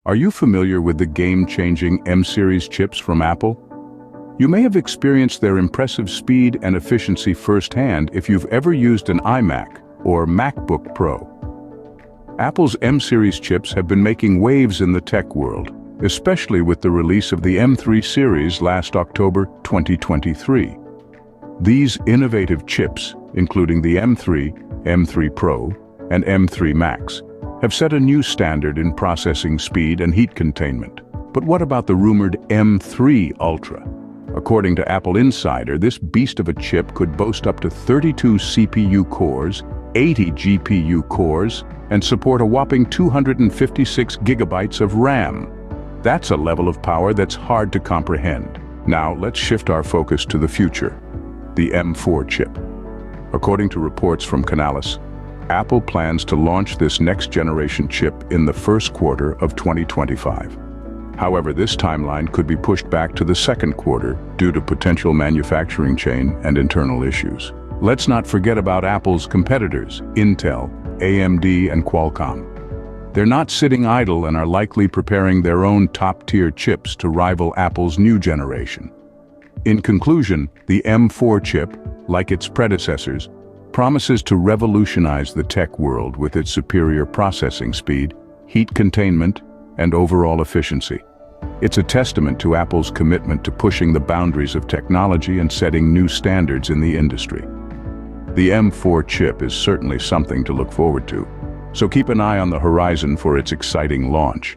Are you familiar with the game-changing M-series chips from Apple? You may have experienced their impressive speed and efficiency firsthand if you've ever used an iMac or MacBook Pro. Apple's M-series chips have been making waves in the tech world, especially with the release of the M3 series last October 2023. These innovative chips, including the M3, M3 Pro, and M3 Max, have set a new standard in processing speed and heat containment. But what about the rumored M3 Ultra? According to Apple Insider, this beast of a chip could boast up to 32 CPU cores, 80 GPU cores, and support a whopping 256 gigabytes of RAM. That's a level of power that's hard to comprehend. Now, let's shift our focus to the future, the M4 chip. According to reports from Canalys, Apple plans to launch this next-generation chip in the first quarter of 2025. However, this timeline could be pushed back to the second quarter due to potential manufacturing chain and internal issues. Let's not forget about Apple's competitors, Intel, AMD, and Qualcomm. They're not sitting idle and are likely preparing their own top-tier chips to rival Apple's new generation. In conclusion, the M4 chip, like its predecessors, promises to revolutionize the tech world with its superior processing speed, heat containment, and overall efficiency. It's a testament to Apple's commitment to pushing the boundaries of technology and setting new standards in the industry. The M4 chip is certainly something to look forward to, so keep an eye on the horizon for its exciting launch.